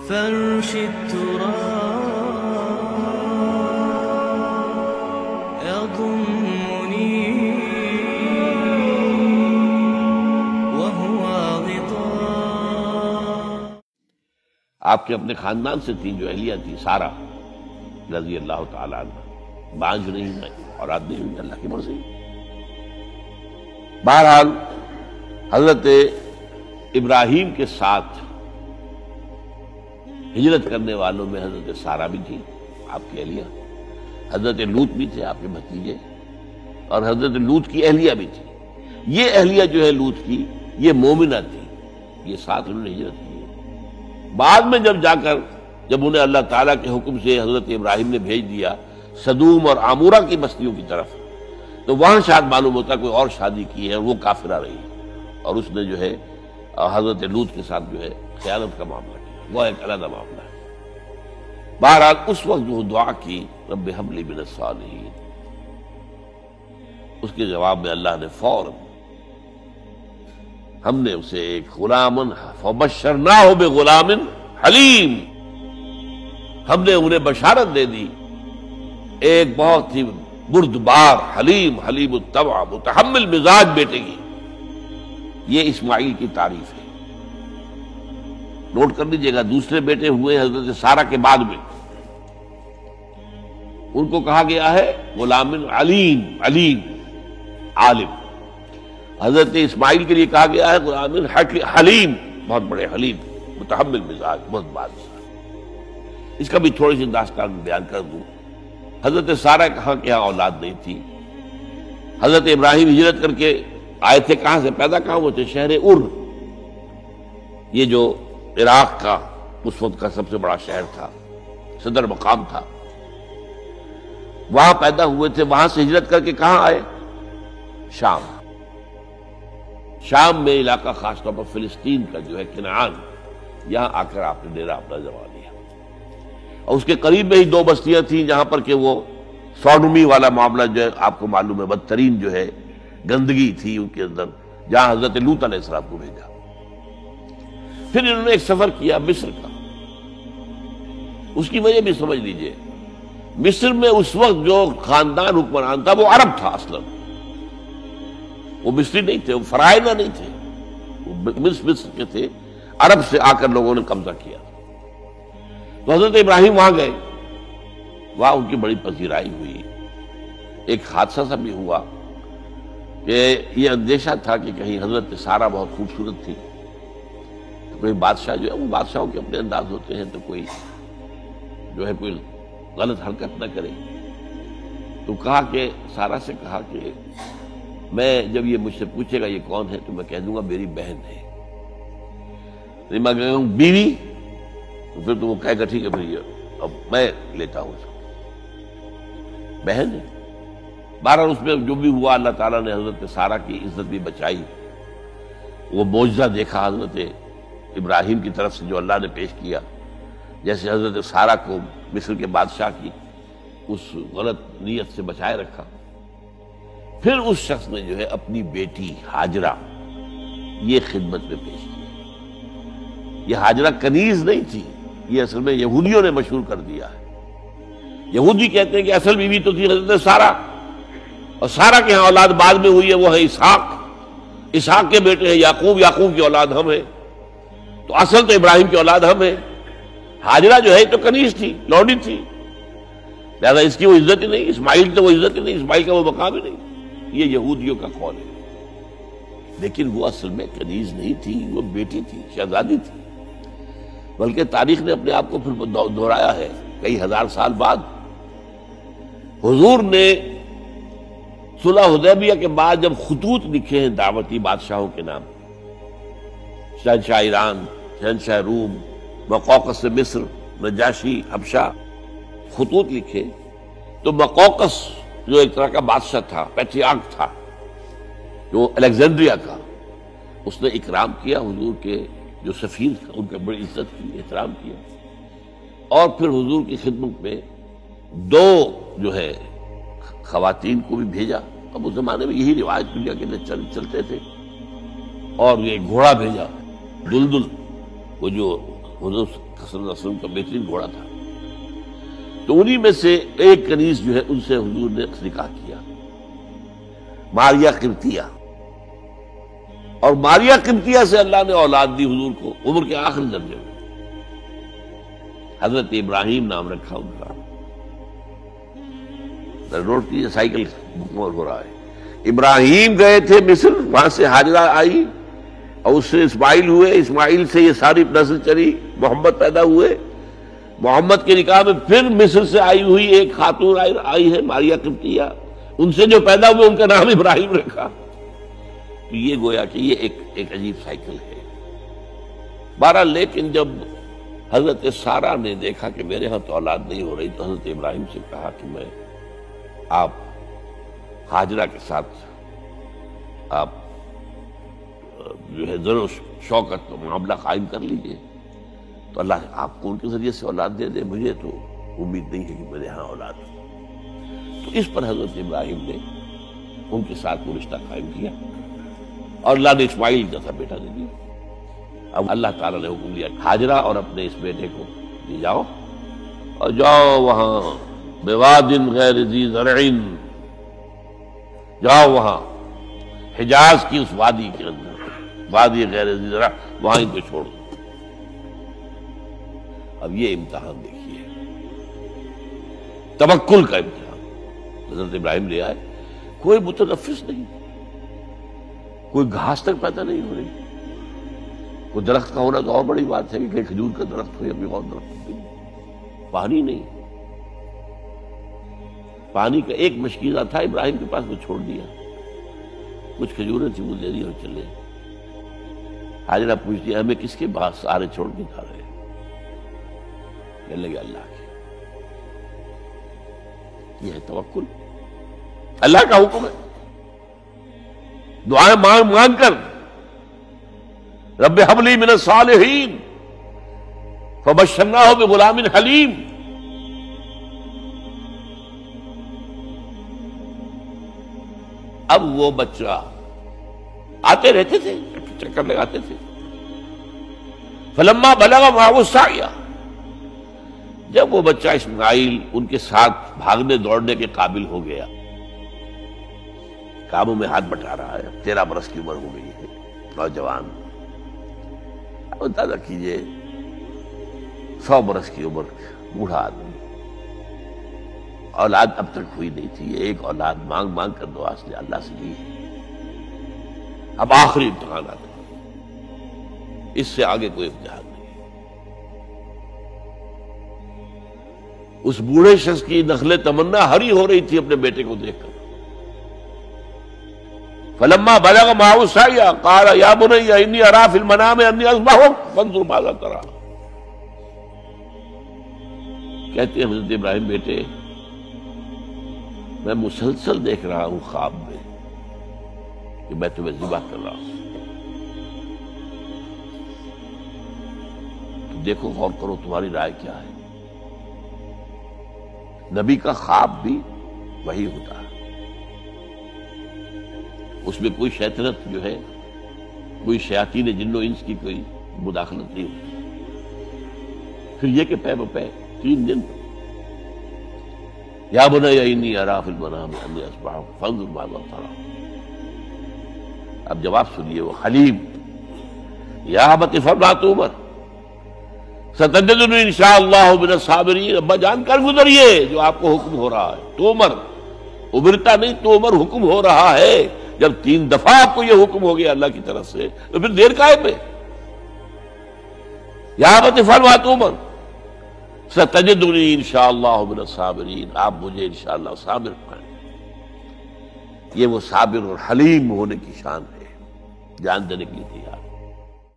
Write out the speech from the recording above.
فرش التراب يضمني وهو غطاء. آپ کے اپنے خاندان سے تھی جو اہلیہ تھی سارہ رضی اللہ تعالیٰ عنہ، بانجھ نہیں ہے، اولاد نہیں ہوئی، اللہ کی مرضی. بہرحال حضرت ابراہیم کے ساتھ ہجرت کرنے والوں میں حضرت سارہ بھی تھی آپ کی اہلیہ، حضرت لوط بھی تھے آپ کے بھتیجے، اور حضرت لوط کی اہلیہ بھی تھی. یہ اہلیہ جو ہے لوط کی یہ مومنہ تھی، یہ ساتھ انہوں نے ہجرت کی. بعد میں جب انہیں اللہ تعالیٰ کے حکم سے حضرت ابراہیم نے بھیج دیا سدوم اور عمورہ کی بستیوں کی طرف، تو وہاں شاید معلوم ہوتا کوئی اور شادی کی ہے، وہ کافرہ رہی اور اس نے جو ہے حضرت لوط کے ساتھ جو ہے خیانت کا معاملہ کیا. وہ ایک علیحدہ معاملہ ہے. بہرحال اس وقت جو دعا کی رب ہب لی من الصالحین، اس کے جواب میں اللہ نے فوراً ہم نے اسے ایک غلام فبشرناہ بغلام حلیم، ہم نے انہیں بشارت دے دی ایک بہت ہی بردبار حلیم الطبع متحمل مزاج بیٹے کی. یہ اسماعیل کی تعریف ہے. نوٹ کر لیجیے گا، دوسرے بیٹے ہوئے حضرت سارہ کے بعد میں، ان کو کہا گیا ہے غلام علیم عالم. حضرت اسماعیل کے لیے کہا گیا ہے غلام حلیم، بہت بڑے حلیم متحمل مزاج، بہت بادشاہ. اس کا بھی تھوڑی سی داستان بیان کر دوں. حضرت سارہ کہاں کہ یہاں اولاد نہیں تھی. حضرت ابراہیم ہجرت کر کے آئے تھے، کہاں سے پیدا کہاں ہوئے تھے؟ شہر ار، یہ جو عراق کا اس وقت کا سب سے بڑا شہر تھا، صدر مقام تھا، وہاں پیدا ہوئے تھے. وہاں سے ہجرت کر کے کہاں آئے؟ شام میں علاقہ، خاص طور پر فلسطین کا جو ہے کنعان، یہاں آ کر آپ نے ڈیرا اپنا جما لیا. اور اس کے قریب میں ہی دو بستیاں تھیں جہاں پر کہ وہ سوڈومی والا معاملہ جو ہے آپ کو معلوم ہے، بدترین جو ہے گندگی تھی ان کے اندر، جہاں حضرت لوط علیہ السلام کو بھیجا. پھر انہوں نے ایک سفر کیا مصر کا. اس کی وجہ بھی سمجھ لیجئے، مصر میں اس وقت جو خاندان حکمران تھا وہ عرب تھا اصلا، وہ مصری نہیں تھے، وہ فرائضہ نہیں تھے، وہ مصر کے تھے. عرب سے آ کر لوگوں نے قبضہ کیا. تو حضرت ابراہیم وہاں گئے، وہاں ان کی بڑی پذیرائی ہوئی. ایک حادثہ سا بھی ہوا کہ یہ اندیشہ تھا کہ کہیں حضرت سارہ بہت خوبصورت تھی، تو کوئی بادشاہ جو ہے، وہ بادشاہوں کے اپنے انداز ہوتے ہیں، تو کوئی جو ہے کوئی غلط حرکت نہ کرے. تو کہا کہ سارہ سے کہا کہ میں جب یہ مجھ سے پوچھے گا یہ کون ہے تو میں کہہ دوں گا میری بہن ہے. نہیں میں کہوں گا بیوی، تو پھر تو وہ کہے گا ٹھیک ہے پھر اب میں لیتا ہوں اس کو، بہن ہے. بہرحال اس میں جو بھی ہوا، اللہ تعالیٰ نے حضرت سارہ کی عزت بھی بچائی. وہ معجزہ دیکھا حضرت ابراہیم کی طرف سے جو اللہ نے پیش کیا، جیسے حضرت سارہ کو مصر کے بادشاہ کی اس غلط نیت سے بچائے رکھا. پھر اس شخص نے جو ہے اپنی بیٹی ہاجرہ یہ خدمت میں پیش کی. یہ ہاجرہ کنیز نہیں تھی، یہ اصل میں یہودیوں نے مشہور کر دیا ہے. یہودی کہتے ہیں کہ اصل بیوی تو تھی حضرت سارہ، اور سارہ کے ہاں اولاد بعد میں ہوئی ہے، وہ ہے اسحاق کے بیٹے ہیں یعقوب کی اولاد ہم ہیں. تو اصل تو ابراہیم کی اولاد ہم ہیں. ہاجرہ جو ہے تو کنیز تھی، لوڈی تھی، لہذا اس کی وہ عزت ہی نہیں. اسماعیل تو وہ عزت ہی نہیں، اسماعیل کا وہ مقام ہی نہیں. یہ یہودیوں کا قول ہے. لیکن وہ اصل میں کنیز نہیں تھی، وہ بیٹی تھی، شہزادی تھی. بلکہ تاریخ نے اپنے آپ کو پھر دہرایا ہے کئی ہزار سال بعد. حضور نے صلح حدیبیہ کے بعد جب خطوط لکھے ہیں دعوتی بادشاہوں کے نام، شہنشاہ ایران، شہنشاہ روم، مقوقس مصر، نجاشی حبشہ، خطوط لکھے، تو مقوقس جو ایک طرح کا بادشاہ تھا، پیٹریارک تھا، جو الیگزینڈریا کا، اس نے اکرام کیا حضور کے جو سفیر تھا، ان کا بڑی عزت کی، احترام کیا. اور پھر حضور کی خدمت میں دو جو ہے خواتین کو بھی بھیجا. اب اس زمانے میں یہی روایت دنیا کے اندر چلتے تھے. اور یہ گھوڑا بھیجا، دلدل، وہ جو حضور صلی اللہ علیہ وسلم کا بہترین گھوڑا تھا. تو انہی میں سے ایک کنیز جو ہے ان سے حضور نے نکاح کیا، ماریہ قبطیہ. اور ماریہ قبطیہ سے اللہ نے اولاد دی حضور کو عمر کے آخری درجے میں. حضرت ابراہیم نام رکھا ان کا. نوٹ کیجیے، سائیکل مکمل ہو رہا ہے. ابراہیم گئے تھے مصر، وہاں سے ہاجرہ آئی اور اس سے اسماعیل ہوئے، اسماعیل سے یہ ساری نسل چلی، محمد پیدا ہوئے. محمد کے نکاح میں پھر مصر سے آئی ہوئی ایک خاتون آئی ہے ماریہ قبطیہ، ان سے جو پیدا ہوئے ان کا نام ابراہیم رکھا. تو یہ گویا کہ یہ ایک عجیب سائیکل ہے. بہرحال لیکن جب حضرت سارہ نے دیکھا کہ میرے ہاں تو اولاد نہیں ہو رہی، تو حضرت ابراہیم سے کہا کہ میں آپ ہاجرہ کے ساتھ آپ جو ہے ذر و شوقت کا معاملہ قائم کر لیجئے، تو اللہ آپ کو ان کے ذریعے سے اولاد دے دے. مجھے تو امید نہیں ہے کہ میرے ہاں اولاد ہو. تو اس پر حضرت ابراہیم نے ان کے ساتھ وہ رشتہ قائم کیا اور اللہ نے اسماعیل جیسا بیٹا دے دیا. اب اللہ تعالیٰ نے حکم دیا ہاجرہ اور اپنے اس بیٹے کو لے جاؤ اور جاؤ وہاں بواد غیر ذی زرع، جاؤ وہاں حجاز کی اس وادی کے اندر، وادی غیر ذی زرع، وہاں ان کو چھوڑ دو. اب یہ امتحان دیکھیے، توکل کا امتحان. حضرت ابراہیم لے آئے، کوئی متنفس نہیں، کوئی گھاس تک پیدا نہیں ہو رہی. کوئی درخت کا ہونا تو اور بڑی بات ہے کہ کہیں کھجور کا درخت ہو یا کوئی اور درخت ہو. پانی نہیں، پانی کا ایک مشکیزہ تھا ابراہیم کے پاس، وہ چھوڑ دیا. کچھ کھجوریں تھی وہ دے دی اور چلے. حاجرہ پوچھتی ہے ہمیں کس کے بعد سارے چھوڑ کے جا رہے ہیں؟ کہنے لگے اللہ کے. یہ ہے توکل، اللہ کا حکم ہے. دعائیں مانگ مانگ کر رب ہب لی من الصالحین فبشرناہ بغلام حلیم. اب وہ بچہ آتے رہتے تھے، چکر لگاتے تھے. فلما بلغ معه السعی، جب وہ بچہ اسماعیل ان کے ساتھ بھاگنے دوڑنے کے قابل ہو گیا، کاموں میں ہاتھ بٹا رہا ہے، 13 برس کی عمر ہو گئی ہے، نوجوان. اب اندازہ کیجئے 100 برس کی عمر، بوڑھا آدمی، اولاد اب تک ہوئی نہیں تھی. ایک اولاد مانگ مانگ کر دعا سے اللہ سے لی ہے. اب آخری امتحان آتا ہے، اس سے آگے کوئی امتحان نہیں. اس بوڑھے شخص کی نخل تمنا ہری ہو رہی تھی اپنے بیٹے کو دیکھ کر. فلما بلغ معه السعی قال یا بنی انی اری فی المنام انی اذبحک فانظر ماذا تری. کہتے ہیں حضرت ابراہیم بیٹے میں مسلسل دیکھ رہا ہوں خواب میں کہ میں تمہیں ذبح کر رہا ہوں. تو دیکھو غور کرو تمہاری رائے کیا ہے. نبی کا خواب بھی وہی ہوتا ہے، اس میں کوئی شیطنت جو ہے، کوئی شیاطین جن و انس کی کوئی مداخلت نہیں ہوتی. پھر یہ کہ پے بپے 3 دن یا بنی انی اری فی المنام انی اذبحک فانظر ماذا تری. اب جواب سنیے وہ حلیم. یا ابت افعل ما تؤمر ستجدنی انشاءاللہ من الصابرین. ابا جان کر گزریے جو آپ کو حکم ہو رہا ہے. تومر ابرتا نہیں، تومر حکم ہو رہا ہے. جب 3 دفعہ آپ کو یہ حکم ہو گیا اللہ کی طرف سے تو پھر دیر کائے پہ. یا ابت افعل ما تؤمر ستجدنی انشاءاللہ من الصابرین. آپ مجھے انشاءاللہ صابر پائیں. یہ وہ صابر اور حلیم ہونے کی شان ہے، جان دینے کے لیے تیار.